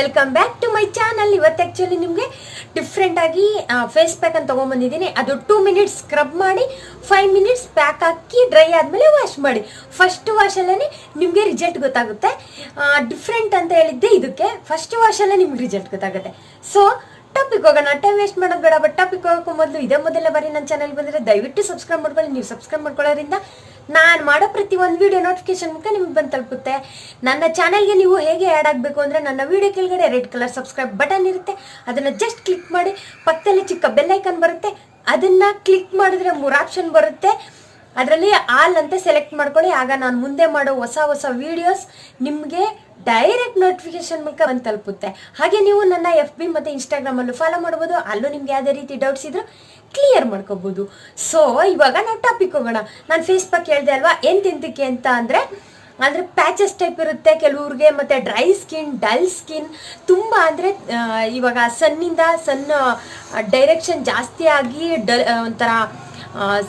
Welcome back to my channel. ಇವತ್ತು actually ನಿಮಗೆ different ಆಗಿ ಫೇಸ್ ಪ್ಯಾಕ್ ಅಂತ ತೊಗೊಂಬಂದಿದ್ದೀನಿ. ಅದು 2 ಮಿನಿಟ್ಸ್ ಸ್ಕ್ರಬ್ ಮಾಡಿ 5 ಮಿನಿಟ್ಸ್ ಪ್ಯಾಕ್ ಹಾಕಿ ಡ್ರೈ ಆದಮೇಲೆ ವಾಶ್ ಮಾಡಿ. ಫಸ್ಟ್ ವಾಶಲ್ಲೇ ನಿಮಗೆ ರಿಸಲ್ಟ್ ಗೊತ್ತಾಗುತ್ತೆ. ಡಿಫ್ರೆಂಟ್ ಅಂತ ಹೇಳಿದ್ದೆ ಇದಕ್ಕೆ. ಫಸ್ಟ್ ವಾಶಲ್ಲೇ ನಿಮ್ಗೆ ರಿಸಲ್ಟ್ ಗೊತ್ತಾಗುತ್ತೆ. ಸೊ ಟಾಪಿಕ್ ಹೋಗೋಣ, ಟೈಮ್ ವೇಸ್ಟ್ ಮಾಡೋದು ಬೇಡ. ಬಟ್ ಟಾಪಿಕ್ ಹೋಗೋಕ್ಕೂ ಮೊದಲು ಇದೇ ಮೊದಲೇ ಬಾರಿ ನನ್ನ ಚಾನಲ್ ಬಂದರೆ ದಯವಿಟ್ಟು ಸಬ್ಸ್ಕ್ರೈಬ್ ಮಾಡ್ಕೊಳ್ಳಿ. ನೀವು ಸಬ್ಸ್ಕ್ರೈಬ್ ಮಾಡ್ಕೊಳ್ಳೋದ್ರಿಂದ ನಾನು ಮಾಡೋ ಪ್ರತಿ ಒಂದು ವಿಡಿಯೋ ನೋಟಿಫಿಕೇಶನ್ ಮೂಲಕ ನಿಮ್ಗೆ ಬಂದು ತಲುಪುತ್ತೆ. ನನ್ನ ಚಾನಲ್ಗೆ ನೀವು ಹೇಗೆ ಆ್ಯಡ್ ಆಗಬೇಕು ಅಂದರೆ ನನ್ನ ವಿಡಿಯೋ ಕೆಳಗಡೆ ರೆಡ್ ಕಲರ್ ಸಬ್ಸ್ಕ್ರೈಬ್ ಬಟನ್ ಇರುತ್ತೆ. ಅದನ್ನು ಜಸ್ಟ್ ಕ್ಲಿಕ್ ಮಾಡಿ, ಪಕ್ಕದಲ್ಲಿ ಚಿಕ್ಕ ಬೆಲ್ ಐಕನ್ ಬರುತ್ತೆ, ಅದನ್ನು ಕ್ಲಿಕ್ ಮಾಡಿದ್ರೆ 3 ಆಪ್ಷನ್ ಬರುತ್ತೆ. ಅದರಲ್ಲಿ ಆಲ್ ಅಂತ ಸೆಲೆಕ್ಟ್ ಮಾಡ್ಕೊಳ್ಳಿ. ಆಗ ನಾನು ಮುಂದೆ ಮಾಡೋ ಹೊಸ ವೀಡಿಯೋಸ್ ನಿಮಗೆ ಡೈರೆಕ್ಟ್ ನೋಟಿಫಿಕೇಶನ್ ಮೂಲಕ ಬಂದು ತಲುಪುತ್ತೆ. ಹಾಗೆ ನೀವು ನನ್ನ FB ಮತ್ತು ಇನ್ಸ್ಟಾಗ್ರಾಮಲ್ಲೂ ಫಾಲೋ ಮಾಡ್ಬೋದು. ಅಲ್ಲೂ ನಿಮ್ಗೆ ಯಾವುದೇ ರೀತಿ ಡೌಟ್ಸ್ ಇದ್ರೂ ಕ್ಲಿಯರ್ ಮಾಡ್ಕೋಬೋದು. ಸೊ ಇವಾಗ ನಾವು ಟಾಪಿಕ್ ಹೋಗೋಣ. ನಾನು ಫೇಸ್ ಪ್ಯಾಕ್ ಹೇಳಿದೆ ಅಲ್ವಾ, ಏನು ತಿಂತಿಕ್ಕೆ ಅಂತ ಅಂದರೆ ಪ್ಯಾಚಸ್ ಟೈಪ್ ಇರುತ್ತೆ ಕೆಲವ್ರಿಗೆ, ಮತ್ತು ಡ್ರೈ ಸ್ಕಿನ್, ಡಲ್ ಸ್ಕಿನ್ ತುಂಬ ಅಂದರೆ ಇವಾಗ ಸನ್ ಡೈರೆಕ್ಷನ್ ಜಾಸ್ತಿ ಆಗಿ ಒಂಥರ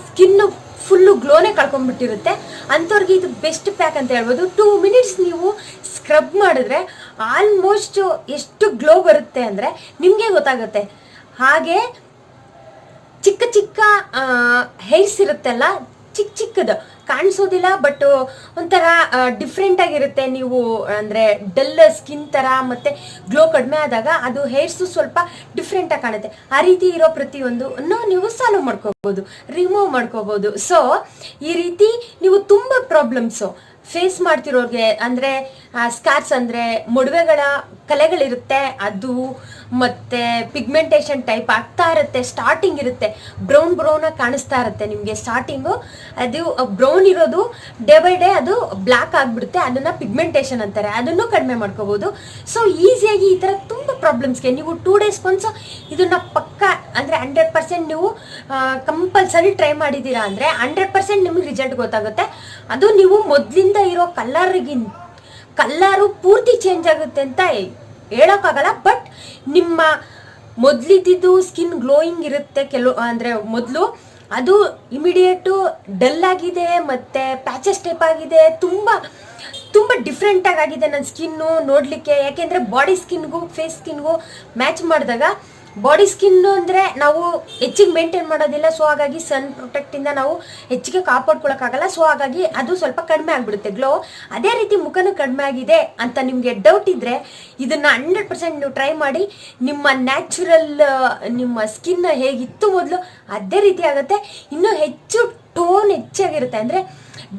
ಸ್ಕಿನ್ನು ಫುಲ್ಲು ಗ್ಲೋನೇ ಕಳ್ಕೊಂಡ್ಬಿಟ್ಟಿರುತ್ತೆ. ಅಂಥವ್ರಿಗೆ ಇದು ಬೆಸ್ಟ್ ಪ್ಯಾಕ್ ಅಂತ ಹೇಳ್ಬೋದು. 2 ಮಿನಿಟ್ಸ್ ನೀವು ಸ್ಕ್ರಬ್ ಮಾಡಿದ್ರೆ ಆಲ್ಮೋಸ್ಟ್ ಎಷ್ಟು ಗ್ಲೋ ಬರುತ್ತೆ ಅಂದರೆ ನಿಮಗೆ ಗೊತ್ತಾಗುತ್ತೆ. ಹಾಗೆ ಚಿಕ್ಕ ಚಿಕ್ಕ ಹೇರ್ಸ್ ಇರುತ್ತಲ್ಲ, ಚಿಕ್ಕದು ಕಾಣಿಸೋದಿಲ್ಲ, ಬಟ್ ಒಂಥರ ಡಿಫ್ರೆಂಟ್ ಆಗಿರುತ್ತೆ. ನೀವು ಅಂದರೆ ಡಲ್ ಸ್ಕಿನ್ ಥರ ಮತ್ತು ಗ್ಲೋ ಕಡಿಮೆ ಆದಾಗ ಅದು ಹೇರ್ಸು ಸ್ವಲ್ಪ ಡಿಫ್ರೆಂಟಾಗಿ ಕಾಣುತ್ತೆ. ಆ ರೀತಿ ಇರೋ ಪ್ರತಿಯೊಂದನ್ನು ನೀವು ಸಾಲ್ವ್ ಮಾಡ್ಕೋಬೋದು, ರಿಮೂವ್ ಮಾಡ್ಕೋಬೋದು. ಸೊ ಈ ರೀತಿ ನೀವು ತುಂಬ ಪ್ರಾಬ್ಲಮ್ಸು ಫೇಸ್ ಮಾಡ್ತಿರೋರಿಗೆ, ಅಂದರೆ ಸ್ಕಾರ್ಸ್ ಅಂದರೆ ಮೊಡವೆಗಳ ಕಲೆಗಳಿರುತ್ತೆ, ಅದು ಮತ್ತು ಪಿಗ್ಮೆಂಟೇಷನ್ ಟೈಪ್ ಆಗ್ತಾ ಇರುತ್ತೆ. ಸ್ಟಾರ್ಟಿಂಗ್ ಇರುತ್ತೆ ಬ್ರೌನಾಗಿ ಕಾಣಿಸ್ತಾ ಇರುತ್ತೆ ನಿಮಗೆ ಸ್ಟಾರ್ಟಿಂಗು. ಅದು ಬ್ರೌನ್ ಇರೋದು ಡೇ ಬೈ ಡೇ ಅದು ಬ್ಲ್ಯಾಕ್ ಆಗಿಬಿಡುತ್ತೆ. ಅದನ್ನು ಪಿಗ್ಮೆಂಟೇಷನ್ ಅಂತಾರೆ. ಅದನ್ನು ಕಡಿಮೆ ಮಾಡ್ಕೋಬೋದು. ಸೊ ಈಸಿಯಾಗಿ ಈ ಥರ ತುಂಬ ಪ್ರಾಬ್ಲಮ್ಸ್ಗೆ ನೀವು 2 ಡೇಸ್ ಒನ್ಸ್ ಇದನ್ನು ಪಕ್ಕ ಅಂದರೆ 100% ನೀವು ಕಂಪಲ್ಸರಿ ಟ್ರೈ ಮಾಡಿದ್ದೀರಾ ಅಂದರೆ 100% ನಿಮಗೆ ರಿಸಲ್ಟ್ ಗೊತ್ತಾಗುತ್ತೆ. ಅದು ನೀವು ಮೊದಲಿಂದ ಇರೋ ಕಲ್ಲರು ಪೂರ್ತಿ ಚೇಂಜ್ ಆಗುತ್ತೆ ಅಂತ ಹೇಳೋಕ್ಕಾಗಲ್ಲ. ಬಟ್ ನಿಮ್ಮ ಮೊದಲಿದ್ದು ಸ್ಕಿನ್ ಗ್ಲೋಯಿಂಗ್ ಇರುತ್ತೆ ಅಂದರೆ ಮೊದಲು ಅದು ಇಮಿಡಿಯೇಟು ಡಲ್ ಆಗಿದೆ ಮತ್ತು ಪ್ಯಾಚಸ್ ಟೈಪ್ ಆಗಿದೆ. ತುಂಬ ಡಿಫ್ರೆಂಟಾಗಿ ಆಗಿದೆ ನನ್ನ ಸ್ಕಿನ್ನು ನೋಡಲಿಕ್ಕೆ. ಯಾಕೆಂದರೆ ಬಾಡಿ ಸ್ಕಿನ್ಗೂ ಫೇಸ್ ಸ್ಕಿನ್ಗೂ ಮ್ಯಾಚ್ ಮಾಡಿದಾಗ, ಬಾಡಿ ಸ್ಕಿನ್ನು ಅಂದರೆ ನಾವು ಹೆಚ್ಚಿಗೆ ಮೇಂಟೈನ್ ಮಾಡೋದಿಲ್ಲ. ಸೊ ಹಾಗಾಗಿ ಸನ್ ಪ್ರೊಟೆಕ್ಟಿಂದ ನಾವು ಹೆಚ್ಚಿಗೆ ಕಾಪಾಡ್ಕೊಳಕ್ಕಾಗಲ್ಲ. ಸೊ ಹಾಗಾಗಿ ಅದು ಸ್ವಲ್ಪ ಕಡಿಮೆ ಆಗಿಬಿಡುತ್ತೆ ಗ್ಲೋ. ಅದೇ ರೀತಿ ಮುಖನೂ ಕಡಿಮೆ ಆಗಿದೆ ಅಂತ ನಿಮಗೆ ಡೌಟ್ ಇದ್ದರೆ ಇದನ್ನು 100% ನೀವು ಟ್ರೈ ಮಾಡಿ. ನಿಮ್ಮ ನ್ಯಾಚುರಲ್ ನಿಮ್ಮ ಸ್ಕಿನ್ ಹೇಗಿತ್ತು ಮೊದಲು ಅದೇ ರೀತಿ ಆಗುತ್ತೆ. ಇನ್ನೂ ಹೆಚ್ಚು ಟೋನ್ ಹೆಚ್ಚಾಗಿರುತ್ತೆ, ಅಂದರೆ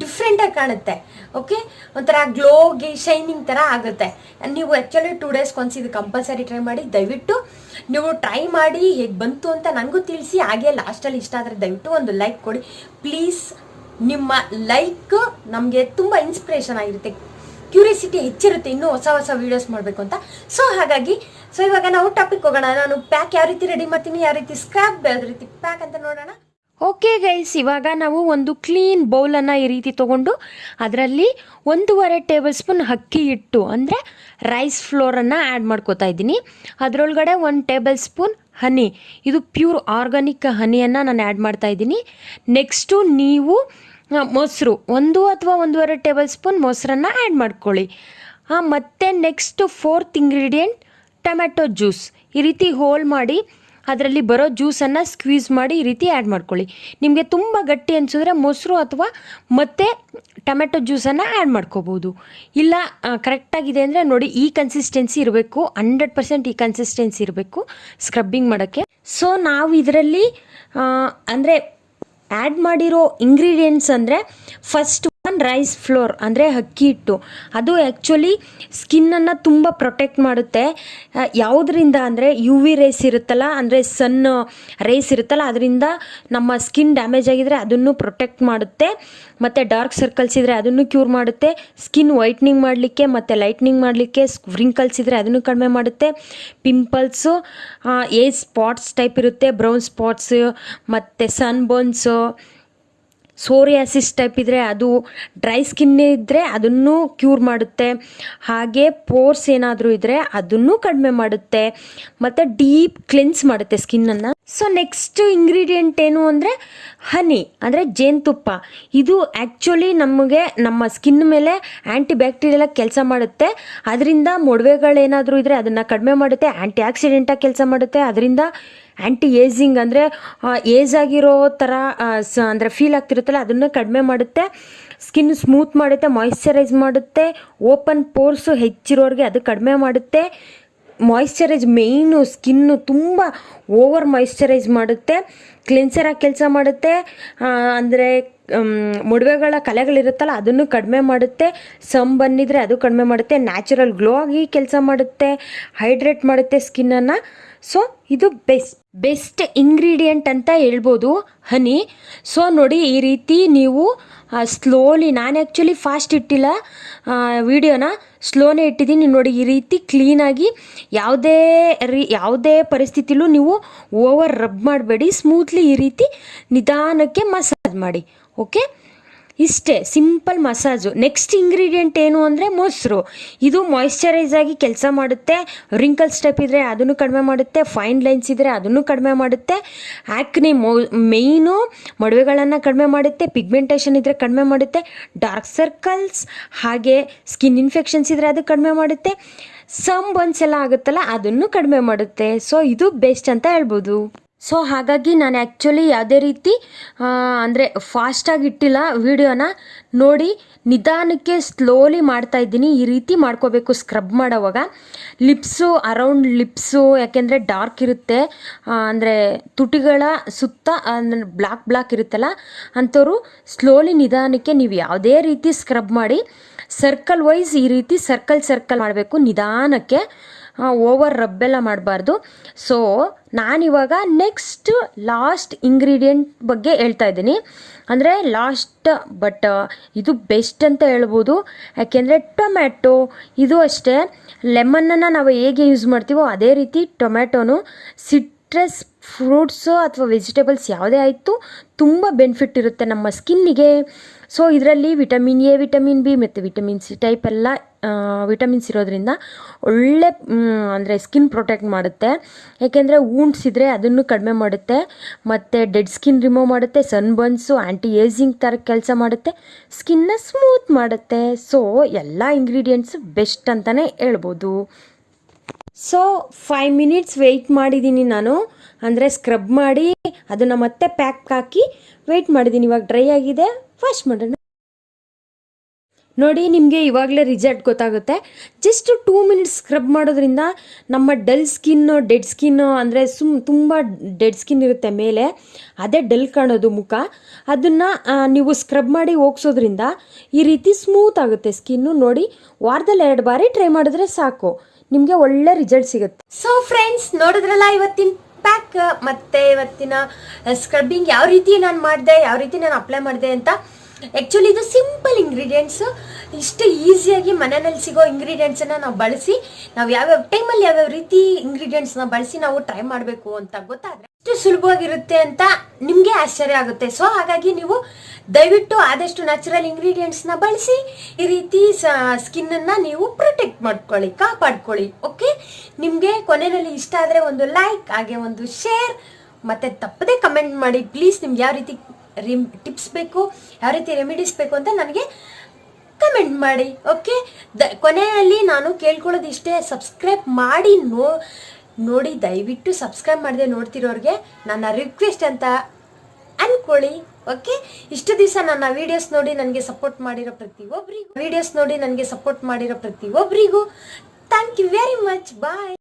ಡಿಫ್ರೆಂಟಾಗಿ ಕಾಣುತ್ತೆ. ಓಕೆ, ಒಂಥರ ಗ್ಲೋಗೆ ಶೈನಿಂಗ್ ಥರ ಆಗುತ್ತೆ. ನೀವು ಆ್ಯಕ್ಚುಲಿ 2 ಡೇಸ್ ಒನ್ಸ್ ಇದು ಕಂಪಲ್ಸರಿ ಟ್ರೈ ಮಾಡಿ. ದಯವಿಟ್ಟು ನೀವು ಟ್ರೈ ಮಾಡಿ ಹೇಗೆ ಬಂತು ಅಂತ ನನಗೂ ತಿಳಿಸಿ. ಹಾಗೆ ಲಾಸ್ಟಲ್ಲಿ ಇಷ್ಟ ಆದರೆ ದಯವಿಟ್ಟು ಒಂದು ಲೈಕ್ ಕೊಡಿ ಪ್ಲೀಸ್. ನಿಮ್ಮ ಲೈಕ್ ನಮಗೆ ತುಂಬ ಇನ್ಸ್ಪಿರೇಷನ್ ಆಗಿರುತ್ತೆ, ಕ್ಯೂರಿಯಾಸಿಟಿ ಹೆಚ್ಚಿರುತ್ತೆ ಇನ್ನೂ ಹೊಸ ವೀಡಿಯೋಸ್ ಮಾಡಬೇಕು ಅಂತ. ಸೊ ಹಾಗಾಗಿ ಇವಾಗ ನಾವು ಟಾಪಿಕ್ ಹೋಗೋಣ. ನಾನು ಪ್ಯಾಕ್ ಯಾವ ರೀತಿ ರೆಡಿ ಮಾಡ್ತೀನಿ, ಯಾವ ರೀತಿ ಸ್ಕ್ರಾಬ್, ಯಾವ ರೀತಿ ಪ್ಯಾಕ್ ಅಂತ ನೋಡೋಣ. ಓಕೆ ಗೈಸ್, ಇವಾಗ ನಾವು ಒಂದು ಕ್ಲೀನ್ ಬೌಲನ್ನು ಈ ರೀತಿ ತೊಗೊಂಡು ಅದರಲ್ಲಿ 1.5 ಟೇಬಲ್ ಸ್ಪೂನ್ ಅಕ್ಕಿ ಹಿಟ್ಟು ಅಂದರೆ ರೈಸ್ ಫ್ಲೋರನ್ನು ಆ್ಯಡ್ ಮಾಡ್ಕೋತಾ ಇದ್ದೀನಿ. ಅದರೊಳಗಡೆ 1 ಟೇಬಲ್ ಸ್ಪೂನ್ ಹನಿ, ಇದು ಪ್ಯೂರ್ ಆರ್ಗಾನಿಕ್ ಹನಿಯನ್ನು ನಾನು ಆ್ಯಡ್ ಮಾಡ್ತಾ ಇದ್ದೀನಿ. ನೆಕ್ಸ್ಟು ನೀವು ಮೊಸರು 1 ಅಥವಾ 1.5 ಟೇಬಲ್ ಸ್ಪೂನ್ ಮೊಸರನ್ನು ಆ್ಯಡ್ ಮಾಡ್ಕೊಳ್ಳಿ. ಮತ್ತು next 4th ingredient tomato juice. ಈ ರೀತಿ ಹೋಲ್ ಮಾಡಿ ಅದರಲ್ಲಿ ಬರೋ ಜ್ಯೂಸನ್ನು ಸ್ಕ್ವೀಸ್ ಮಾಡಿ ಈ ರೀತಿ ಆ್ಯಡ್ ಮಾಡ್ಕೊಳ್ಳಿ. ನಿಮಗೆ ತುಂಬ ಗಟ್ಟಿ ಅನಿಸಿದ್ರೆ ಮೊಸರು ಅಥವಾ ಮತ್ತೆ ಟೊಮೆಟೊ ಜ್ಯೂಸನ್ನು ಆ್ಯಡ್ ಮಾಡ್ಕೋಬೋದು. ಇಲ್ಲ ಕರೆಕ್ಟಾಗಿದೆ ಅಂದರೆ ನೋಡಿ, ಈ ಕನ್ಸಿಸ್ಟೆನ್ಸಿ ಇರಬೇಕು, 100% ಈ ಕನ್ಸಿಸ್ಟೆನ್ಸಿ ಇರಬೇಕು ಸ್ಕ್ರಬ್ಬಿಂಗ್ ಮಾಡೋಕ್ಕೆ. ಸೊ ನಾವು ಇದರಲ್ಲಿ ಅಂದರೆ ಆ್ಯಡ್ ಮಾಡಿರೋ ಇಂಗ್ರೀಡಿಯೆಂಟ್ಸ್ ಅಂದರೆ ಫಸ್ಟ್ ರೈಸ್ ಫ್ಲೋರ್ ಅಂದರೆ ಅಕ್ಕಿ ಹಿಟ್ಟು. ಅದು ಆ್ಯಕ್ಚುಲಿ ಸ್ಕಿನ್ನನ್ನು ತುಂಬ ಪ್ರೊಟೆಕ್ಟ್ ಮಾಡುತ್ತೆ. ಯಾವುದರಿಂದ ಅಂದರೆ UV ರೇಸ್ ಇರುತ್ತಲ್ಲ, ಅಂದರೆ ಸನ್ ರೇಸ್ ಇರುತ್ತಲ್ಲ, ಅದರಿಂದ ನಮ್ಮ ಸ್ಕಿನ್ ಡ್ಯಾಮೇಜ್ ಆಗಿದರೆ ಅದನ್ನು ಪ್ರೊಟೆಕ್ಟ್ ಮಾಡುತ್ತೆ. ಮತ್ತು ಡಾರ್ಕ್ ಸರ್ಕಲ್ಸ್ ಇದ್ದರೆ ಅದನ್ನು ಕ್ಯೂರ್ ಮಾಡುತ್ತೆ. ಸ್ಕಿನ್ ವೈಟ್ನಿಂಗ್ ಮಾಡಲಿಕ್ಕೆ ಮತ್ತು ಲೈಟ್ನಿಂಗ್ ಮಾಡಲಿಕ್ಕೆ, ವ್ರಿಂಕಲ್ಸ್ ಇದ್ದರೆ ಅದನ್ನು ಕಡಿಮೆ ಮಾಡುತ್ತೆ. ಪಿಂಪಲ್ಸು, ಏಜ್ ಸ್ಪಾಟ್ಸ್ ಟೈಪ್ ಇರುತ್ತೆ, ಬ್ರೌನ್ ಸ್ಪಾಟ್ಸು ಮತ್ತು ಸನ್ ಬರ್ನ್ಸು, ಸೋರಿಯಾಸಿಸ್ ಟೈಪ್ ಇದ್ದರೆ ಅದು, ಡ್ರೈ ಸ್ಕಿನ್ ಇದ್ದರೆ ಅದನ್ನು ಕ್ಯೂರ್ ಮಾಡುತ್ತೆ. ಹಾಗೆ ಪೋರ್ಸ್ ಏನಾದರೂ ಇದ್ದರೆ ಅದನ್ನು ಕಡಿಮೆ ಮಾಡುತ್ತೆ. ಮತ್ತು ಡೀಪ್ ಕ್ಲೆನ್ಸ್ ಮಾಡುತ್ತೆ ಸ್ಕಿನ್ನನ್ನು. ಸೊ ನೆಕ್ಸ್ಟ್ ಇಂಗ್ರೀಡಿಯೆಂಟ್ ಏನು ಅಂದರೆ ಹನಿ, ಅಂದರೆ ಜೇನುತುಪ್ಪ. ಇದು ಆ್ಯಕ್ಚುಲಿ ನಮಗೆ ನಮ್ಮ ಸ್ಕಿನ್ ಮೇಲೆ ಆ್ಯಂಟಿ ಬ್ಯಾಕ್ಟೀರಿಯಲ್ ಕೆಲಸ ಮಾಡುತ್ತೆ. ಅದರಿಂದ ಮೊಡವೆಗಳೇನಾದರೂ ಇದ್ದರೆ ಅದನ್ನು ಕಡಿಮೆ ಮಾಡುತ್ತೆ. ಆ್ಯಂಟಿ ಆಕ್ಸಿಡೆಂಟಾಗಿ ಕೆಲಸ ಮಾಡುತ್ತೆ. ಅದರಿಂದ ಆ್ಯಂಟಿ ಏಜಿಂಗ್ ಅಂದರೆ ಏಜ್ ಆಗಿರೋ ಥರ ಅಂದರೆ ಫೀಲ್ ಆಗ್ತಿರುತ್ತಲ್ಲ ಅದನ್ನು ಕಡಿಮೆ ಮಾಡುತ್ತೆ. ಸ್ಕಿನ್ ಸ್ಮೂತ್ ಮಾಡುತ್ತೆ, ಮಾಯಿಶ್ಚರೈಸ್ ಮಾಡುತ್ತೆ. ಓಪನ್ ಪೋರ್ಸು ಹೆಚ್ಚಿರೋರಿಗೆ ಅದು ಕಡಿಮೆ ಮಾಡುತ್ತೆ. ಮಾಯಿಶ್ಚರೈಸ್ ಮೇಯ್ನು ಸ್ಕಿನ್ನು ತುಂಬ ಓವರ್ ಮಾಯಿಶ್ಚರೈಸ್ ಮಾಡುತ್ತೆ. ಕ್ಲೆನ್ಸರಾಗಿ ಕೆಲಸ ಮಾಡುತ್ತೆ. ಅಂದರೆ ಮೊಡವೆಗಳ ಕಲೆಗಳಿರುತ್ತಲ್ಲ ಅದನ್ನು ಕಡಿಮೆ ಮಾಡುತ್ತೆ. ಸಮ್ ಬಂದಿದ್ರೆ ಅದು ಕಡಿಮೆ ಮಾಡುತ್ತೆ. ನ್ಯಾಚುರಲ್ ಗ್ಲೋ ಆಗಿ ಕೆಲಸ ಮಾಡುತ್ತೆ. ಹೈಡ್ರೇಟ್ ಮಾಡುತ್ತೆ ಸ್ಕಿನ್ನನ್ನು. ಸೊ ಇದು ಬೆಸ್ಟ್ ಇಂಗ್ರೀಡಿಯೆಂಟ್ ಅಂತ ಹೇಳ್ಬೋದು ಹನಿ. ಸೊ ನೋಡಿ, ಈ ರೀತಿ ನೀವು ಸ್ಲೋಲಿ, ನಾನು ಆ್ಯಕ್ಚುಲಿ ಫಾಸ್ಟ್ ಇಟ್ಟಿಲ್ಲ ವಿಡಿಯೋನ, ಸ್ಲೋನೇ ಇಟ್ಟಿದ್ದೀನಿ ನೋಡಿ. ಈ ರೀತಿ ಕ್ಲೀನಾಗಿ ಯಾವುದೇ ಪರಿಸ್ಥಿತಿಲೂ ನೀವು ಓವರ್ ರಬ್ ಮಾಡಬೇಡಿ. ಸ್ಮೂತ್ಲಿ ಈ ರೀತಿ ನಿಧಾನಕ್ಕೆ ಮಸಾಜ್ ಮಾಡಿ. ಓಕೆ, ಇಷ್ಟೇ ಸಿಂಪಲ್ ಮಸಾಜು. ನೆಕ್ಸ್ಟ್ ಇಂಗ್ರೀಡಿಯೆಂಟ್ ಏನು ಅಂದರೆ ಮೊಸರು. ಇದು ಮಾಯಿಶ್ಚರೈಸ್ ಆಗಿ ಕೆಲಸ ಮಾಡುತ್ತೆ. ರಿಂಕಲ್ಸ್ ಟೈಪ್ ಇದ್ದರೆ ಅದನ್ನು ಕಡಿಮೆ ಮಾಡುತ್ತೆ. ಫೈನ್ ಲೈನ್ಸ್ ಇದ್ದರೆ ಅದನ್ನು ಕಡಿಮೆ ಮಾಡುತ್ತೆ. ಆ್ಯಕ್ನೆ ಮೇಯ್ನು ಮೊಡವೆಗಳನ್ನು ಕಡಿಮೆ ಮಾಡುತ್ತೆ. ಪಿಗ್ಮೆಂಟೇಷನ್ ಇದ್ದರೆ ಕಡಿಮೆ ಮಾಡುತ್ತೆ. ಡಾರ್ಕ್ ಸರ್ಕಲ್ಸ್ ಹಾಗೆ ಸ್ಕಿನ್ ಇನ್ಫೆಕ್ಷನ್ಸ್ ಇದ್ದರೆ ಅದು ಕಡಿಮೆ ಮಾಡುತ್ತೆ. ಸಮ್ ಬರ್ನ್ಸ್ ಎಲ್ಲ ಆಗುತ್ತಲ್ಲ ಅದನ್ನು ಕಡಿಮೆ ಮಾಡುತ್ತೆ. ಸೊ ಇದು ಬೆಸ್ಟ್ ಅಂತ ಹೇಳ್ಬೋದು. ಸೊ ಹಾಗಾಗಿ ನಾನು ಆ್ಯಕ್ಚುಲಿ ಯಾವುದೇ ರೀತಿ ಅಂದರೆ ಫಾಸ್ಟಾಗಿ ಇಟ್ಟಿಲ್ಲ ವಿಡಿಯೋನ. ನೋಡಿ, ನಿಧಾನಕ್ಕೆ ಸ್ಲೋಲಿ ಮಾಡ್ತಾಯಿದ್ದೀನಿ. ಈ ರೀತಿ ಮಾಡ್ಕೋಬೇಕು ಸ್ಕ್ರಬ್ ಮಾಡೋವಾಗ. ಲಿಪ್ಸು, ಅರೌಂಡ್ ಲಿಪ್ಸು ಯಾಕೆಂದರೆ ಡಾರ್ಕ್ ಇರುತ್ತೆ, ಅಂದರೆ ತುಟಿಗಳ ಸುತ್ತ ಅಂದರೆ ಬ್ಲಾಕ್ ಇರುತ್ತಲ್ಲ ಅಂಥವ್ರು ಸ್ಲೋಲಿ ನಿಧಾನಕ್ಕೆ ನೀವು ಯಾವುದೇ ರೀತಿ ಸ್ಕ್ರಬ್ ಮಾಡಿ ಸರ್ಕಲ್ ವೈಸ್ ಈ ರೀತಿ ಸರ್ಕಲ್ ಮಾಡಬೇಕು ನಿಧಾನಕ್ಕೆ. ಓವರ್ ರಬ್ಬೆಲ್ಲ ಮಾಡಬಾರ್ದು. ಸೊ ನಾನಿವಾಗ ನೆಕ್ಸ್ಟ್ ಲಾಸ್ಟ್ ಇಂಗ್ರೀಡಿಯೆಂಟ್ ಬಗ್ಗೆ ಹೇಳ್ತಾ ಇದ್ದೀನಿ. ಅಂದರೆ ಲಾಸ್ಟ್, ಬಟ್ ಇದು ಬೆಸ್ಟ್ ಅಂತ ಹೇಳ್ಬೋದು. ಯಾಕೆಂದರೆ ಟೊಮ್ಯಾಟೊ, ಇದು ಅಷ್ಟೇ. ಲೆಮನ್ನನ್ನು ನಾವು ಹೇಗೆ ಯೂಸ್ ಮಾಡ್ತೀವೋ ಅದೇ ರೀತಿ ಟೊಮ್ಯಾಟೊನು, ಸಿಟ್ರಸ್ ಫ್ರೂಟ್ಸು ಅಥವಾ ವೆಜಿಟೇಬಲ್ಸ್ ಯಾವುದೇ ಆಯಿತು ತುಂಬ ಬೆನಿಫಿಟ್ ಇರುತ್ತೆ ನಮ್ಮ ಸ್ಕಿನ್ನಿಗೆ. ಸೊ ಇದರಲ್ಲಿ ವಿಟಮಿನ್ ಎ, ವಿಟಮಿನ್ ಬಿ ಮತ್ತು ವಿಟಮಿನ್ ಸಿ ಟೈಪ್ ಎಲ್ಲ ವಿಟಮಿನ್ಸ್ ಇರೋದ್ರಿಂದ ಒಳ್ಳೆ ಅಂದರೆ ಸ್ಕಿನ್ ಪ್ರೊಟೆಕ್ಟ್ ಮಾಡುತ್ತೆ. ಏಕೆಂದರೆ ವೂಂಡ್ಸ್ ಇದ್ದರೆ ಅದನ್ನು ಕಡಿಮೆ ಮಾಡುತ್ತೆ. ಮತ್ತು ಡೆಡ್ ಸ್ಕಿನ್ ರಿಮೂವ್ ಮಾಡುತ್ತೆ. ಸನ್ಬರ್ನ್ಸು, ಆ್ಯಂಟಿ ಏಜಿಂಗ್ ಥರ ಕೆಲಸ ಮಾಡುತ್ತೆ. ಸ್ಕಿನ್ನ ಸ್ಮೂತ್ ಮಾಡುತ್ತೆ. ಸೊ ಎಲ್ಲ ಇಂಗ್ರೀಡಿಯೆಂಟ್ಸ್ ಬೆಸ್ಟ್ ಅಂತಲೇ ಹೇಳ್ಬೋದು. ಸೊ 5 ಮಿನಿಟ್ಸ್ ವೆಯ್ಟ್ ಮಾಡಿದ್ದೀನಿ ನಾನು. ಅಂದರೆ ಸ್ಕ್ರಬ್ ಮಾಡಿ ಅದನ್ನು ಮತ್ತೆ ಪ್ಯಾಕ್ ಹಾಕಿ ವೆಯ್ಟ್ ಮಾಡಿದ್ದೀನಿ. ಇವಾಗ ಡ್ರೈ ಆಗಿದೆ, ವಾಶ್ ಮಾಡೋಣ. ನೋಡಿ, ನಿಮಗೆ ಇವಾಗಲೇ ರಿಸಲ್ಟ್ ಗೊತ್ತಾಗುತ್ತೆ. ಜಸ್ಟ್ 2 ಮಿನಿಟ್ಸ್ ಸ್ಕ್ರಬ್ ಮಾಡೋದ್ರಿಂದ ನಮ್ಮ ಡಲ್ ಸ್ಕಿನ್ನು, ಡೆಡ್ ಸ್ಕಿನ್ನು, ಅಂದರೆ ತುಂಬ ಡೆಡ್ ಸ್ಕಿನ್ ಇರುತ್ತೆ ಮೇಲೆ, ಅದೇ ಡಲ್ ಕಾಣೋದು ಮುಖ, ಅದನ್ನು ನೀವು ಸ್ಕ್ರಬ್ ಮಾಡಿ ಹೋಗ್ಸೋದ್ರಿಂದ ಈ ರೀತಿ ಸ್ಮೂತ್ ಆಗುತ್ತೆ ಸ್ಕಿನ್ನು. ನೋಡಿ, ವಾರದಲ್ಲಿ 2 ಬಾರಿ ಟ್ರೈ ಮಾಡಿದ್ರೆ ಸಾಕು, ನಿಮಗೆ ಒಳ್ಳೆ ರಿಸಲ್ಟ್ ಸಿಗುತ್ತೆ. ಸೊ ಫ್ರೆಂಡ್ಸ್, ನೋಡಿದ್ರಲ್ಲ ಇವತ್ತಿನ ಪ್ಯಾಕ್ ಮತ್ತು ಇವತ್ತಿನ ಸ್ಕ್ರಬ್ಬಿಂಗ್ ಯಾವ ರೀತಿ ನಾನು ಮಾಡಿದೆ, ಯಾವ ರೀತಿ ನಾನು ಅಪ್ಲೈ ಮಾಡಿದೆ ಅಂತ. ಆ್ಯಕ್ಚುಲಿ ಇದು ಸಿಂಪಲ್ ಇಂಗ್ರೀಡಿಯೆಂಟ್ಸು. ಇಷ್ಟು ಈಸಿಯಾಗಿ ಮನೆಯಲ್ಲಿ ಸಿಗೋ ಇಂಗ್ರೀಡಿಯೆಂಟ್ಸನ್ನು ನಾವು ಬಳಸಿ, ನಾವು ಯಾವ್ಯಾವ ಟೈಮಲ್ಲಿ ಯಾವ್ಯಾವ ರೀತಿ ಇಂಗ್ರೀಡಿಯೆಂಟ್ಸ್ನ ಬಳಸಿ ನಾವು ಟ್ರೈ ಮಾಡಬೇಕು ಅಂತ ಗೊತ್ತಾದರೆ ಎಷ್ಟು ಸುಲಭವಾಗಿರುತ್ತೆ ಅಂತ ನಿಮಗೆ ಆಶ್ಚರ್ಯ ಆಗುತ್ತೆ. ಸೊ ಹಾಗಾಗಿ ನೀವು ದಯವಿಟ್ಟು ಆದಷ್ಟು ನ್ಯಾಚುರಲ್ ಇಂಗ್ರೀಡಿಯೆಂಟ್ಸ್ನ ಬಳಸಿ ಈ ರೀತಿ ಸ್ಕಿನ್ನನ್ನು ನೀವು ಪ್ರೊಟೆಕ್ಟ್ ಮಾಡ್ಕೊಳ್ಳಿ, ಕಾಪಾಡ್ಕೊಳ್ಳಿ. ಓಕೆ, ನಿಮಗೆ ಕೊನೆಯಲ್ಲಿ ಇಷ್ಟ ಆದರೆ ಒಂದು ಲೈಕ್, ಹಾಗೆ ಒಂದು ಶೇರ್, ಮತ್ತು ತಪ್ಪದೇ ಕಮೆಂಟ್ ಮಾಡಿ ಪ್ಲೀಸ್. ನಿಮ್ಗೆ ಯಾವ ರೀತಿ ಟಿಪ್ಸ್ ಬೇಕು, ಯಾವ ರೀತಿ ರೆಮಿಡೀಸ್ ಬೇಕು ಅಂತ ನನಗೆ ಕಮೆಂಟ್ ಮಾಡಿ. ಓಕೆ, ಕೊನೆಯಲ್ಲಿ ನಾನು ಕೇಳ್ಕೊಳ್ಳೋದು ಇಷ್ಟೇ, ಸಬ್ಸ್ಕ್ರೈಬ್ ಮಾಡಿ ನೋಡಿ. ದಯವಿಟ್ಟು ಸಬ್ಸ್ಕ್ರೈಬ್ ಮಾಡದೆ ನೋಡ್ತಿರೋರಿಗೆ ನನ್ನ ರಿಕ್ವೆಸ್ಟ್ ಅಂತ ಅನ್ಕೊಳ್ಳಿ. ಓಕೆ, ಇಷ್ಟು ದಿವಸ ನನ್ನ ವಿಡಿಯೋಸ್ ನೋಡಿ ನನಗೆ ಸಪೋರ್ಟ್ ಮಾಡಿರೋ ಪ್ರತಿಯೊಬ್ಬರಿಗೂ thank you very much. Bye.